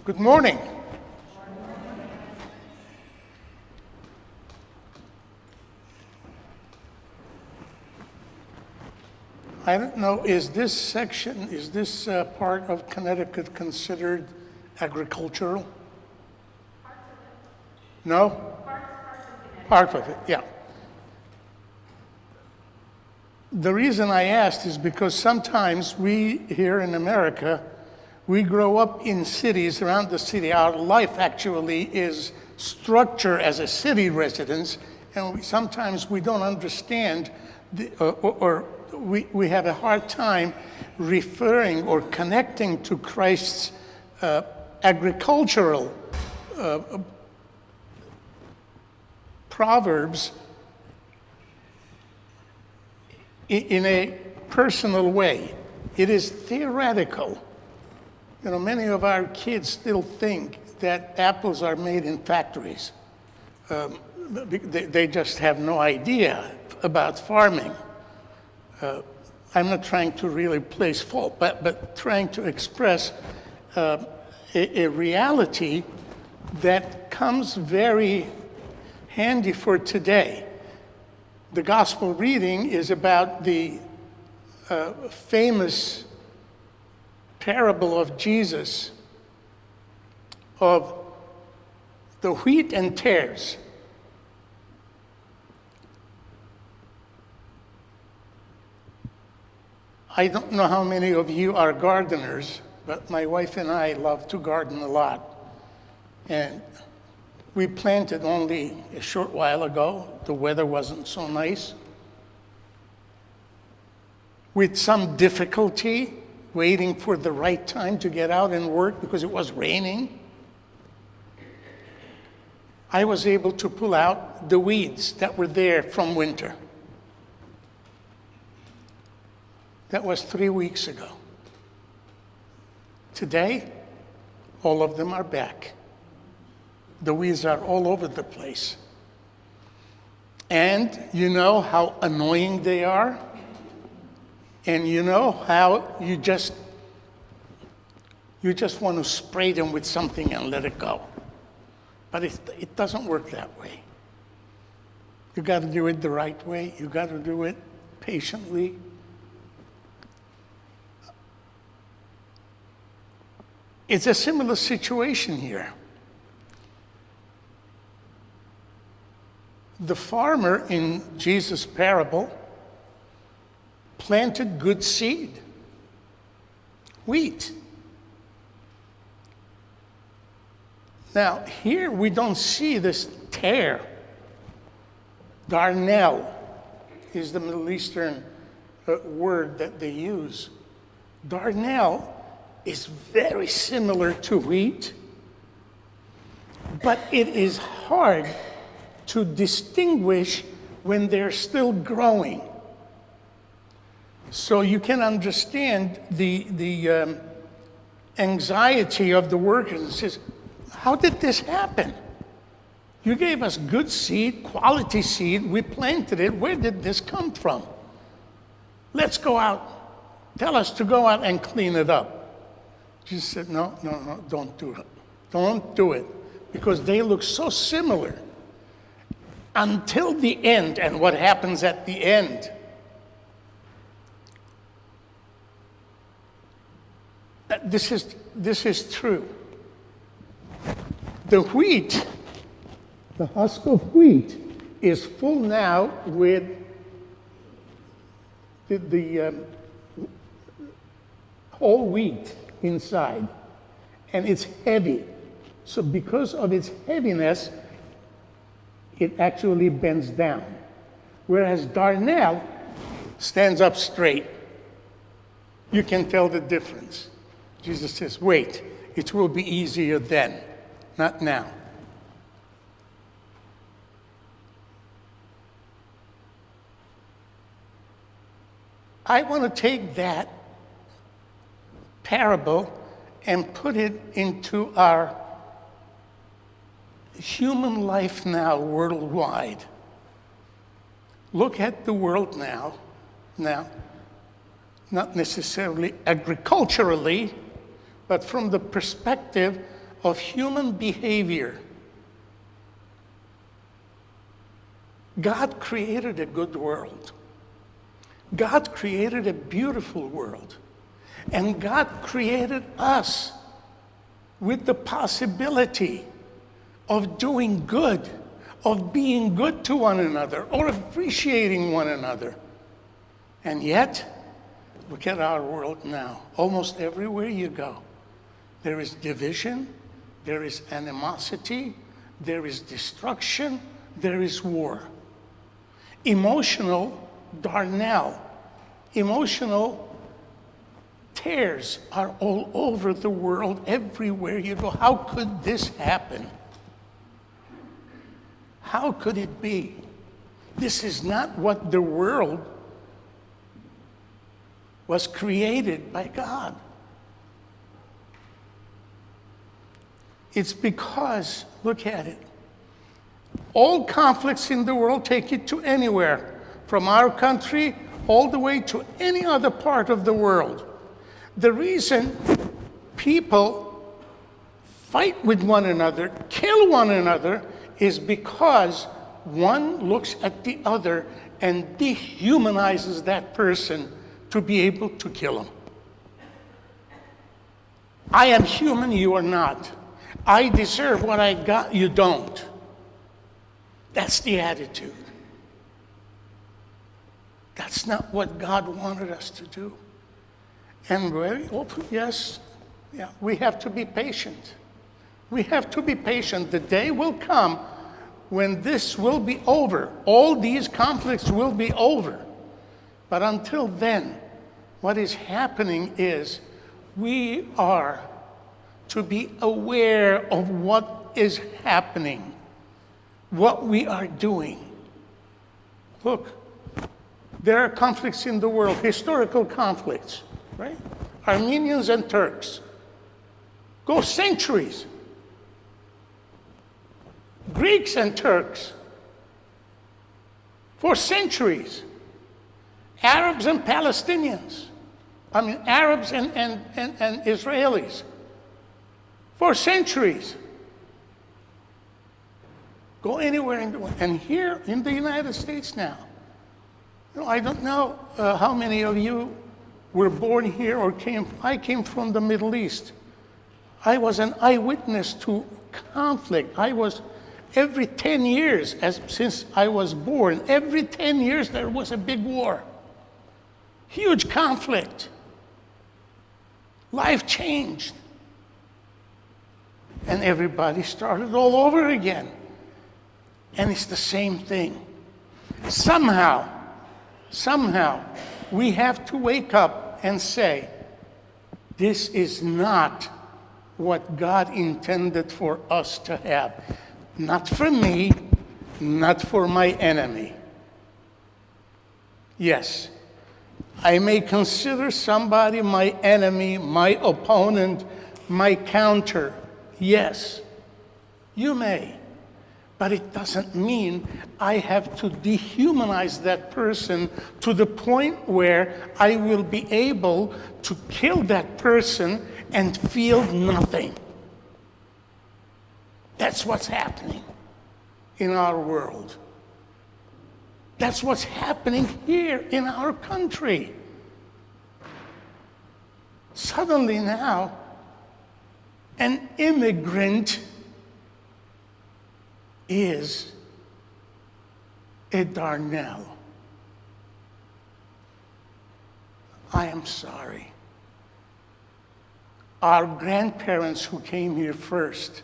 Good morning. I don't know, is this part of Connecticut considered agricultural? No? Part of it, yeah. The reason I asked is because sometimes we here in America, we grow up in cities, around the city. Our life actually is structured as a city residence, and sometimes we don't understand, we have a hard time referring or connecting to Christ's agricultural proverbs in a personal way. It is theoretical. You know, many of our kids still think that apples are made in factories. They just have no idea about farming. I'm not trying to really place fault, but trying to express a reality that comes very handy for today. The gospel reading is about the famous parable of Jesus of the wheat and tares. I don't know how many of you are gardeners, but my wife and I love to garden a lot. And we planted only a short while ago. The weather wasn't so nice. With some difficulty, waiting for the right time to get out and work because it was raining, I was able to pull out the weeds that were there from winter. That was 3 weeks ago. Today, all of them are back. The weeds are all over the place. And you know how annoying they are? And you know how you just want to spray them with something and let it go. But it doesn't work that way. You got to do it the right way. You got to do it patiently. It's a similar situation here. The farmer in Jesus' parable planted good seed, wheat. Now, here we don't see this tare. Darnel is the Middle Eastern word that they use. Darnel is very similar to wheat, but it is hard to distinguish when they're still growing. So you can understand the anxiety of the workers. It says, how did this happen? You gave us good seed, quality seed, we planted it, where did this come from? Let's go out. Tell us to go out and clean it up. Jesus said, no, don't do it. Don't do it, because they look so similar until the end. And what happens at the end? This is true. The wheat, the husk of wheat, is full now with the whole wheat inside, and it's heavy. So because of its heaviness, it actually bends down. Whereas darnel stands up straight. You can tell the difference. Jesus says, wait, it will be easier then, not now. I want to take that parable and put it into our human life now worldwide. Look at the world now, not necessarily agriculturally, but from the perspective of human behavior. God created a good world. God created a beautiful world. And God created us with the possibility of doing good, of being good to one another, or appreciating one another. And yet, look at our world now. Almost everywhere you go, there is division, there is animosity, there is destruction, there is war. Emotional darnel, emotional tears are all over the world, everywhere you go. How could this happen? How could it be? This is not what the world was created by God. It's because, look at it, all conflicts in the world, take it to anywhere, from our country all the way to any other part of the world. The reason people fight with one another, kill one another, is because one looks at the other and dehumanizes that person to be able to kill him. I am human, you are not. I deserve what I got, you don't. That's the attitude. That's not what God wanted us to do. And very often, yes, we have to be patient. We have to be patient. The day will come when this will be over. All these conflicts will be over. But until then, what is happening is we are to be aware of what is happening, what we are doing. Look, there are conflicts in the world, historical conflicts, right? Armenians and Turks go centuries. Greeks and Turks for centuries. Arabs and Palestinians. I mean, Arabs and Israelis for centuries. Go anywhere in the world. And here in the United States now, I don't know how many of you were born here or I came from the Middle East. I was an eyewitness to conflict. I was, every 10 years, since I was born, every 10 years there was a big war. Huge conflict. Life changed. And everybody started all over again. And it's the same thing. Somehow, we have to wake up and say, this is not what God intended for us to have. Not for me, not for my enemy. Yes, I may consider somebody my enemy, my opponent, my counter. Yes, you may. But it doesn't mean I have to dehumanize that person to the point where I will be able to kill that person and feel nothing. That's what's happening in our world. That's what's happening here in our country. Suddenly now, an immigrant is a darnel. I am sorry. Our grandparents who came here first,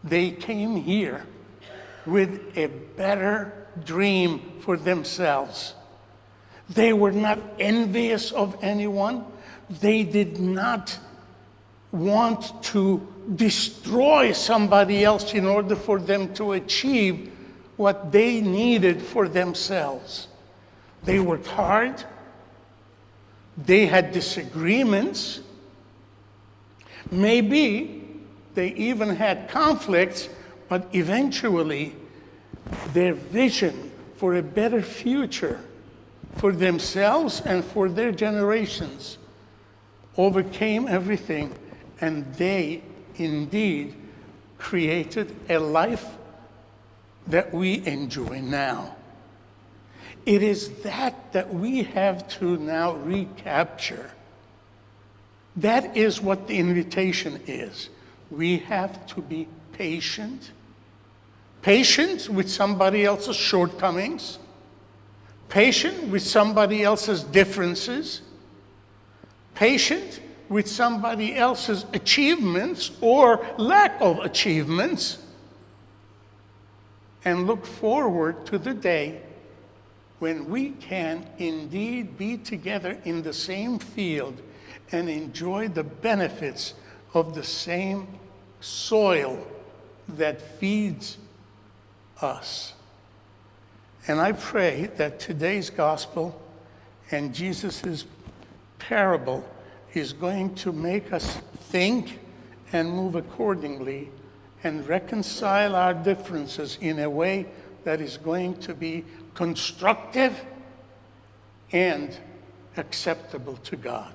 they came here with a better dream for themselves. They were not envious of anyone. They did not want to destroy somebody else in order for them to achieve what they needed for themselves. They worked hard. They had disagreements. Maybe they even had conflicts, but eventually their vision for a better future for themselves and for their generations overcame everything, and they indeed created a life that we enjoy now. It is that we have to now recapture. That is what the invitation is. We have to be patient. Patient with somebody else's shortcomings. Patient with somebody else's differences. Patient with somebody else's achievements or lack of achievements. And look forward to the day when we can indeed be together in the same field and enjoy the benefits of the same soil that feeds us. And I pray that today's gospel and Jesus' parable is going to make us think and move accordingly and reconcile our differences in a way that is going to be constructive and acceptable to God.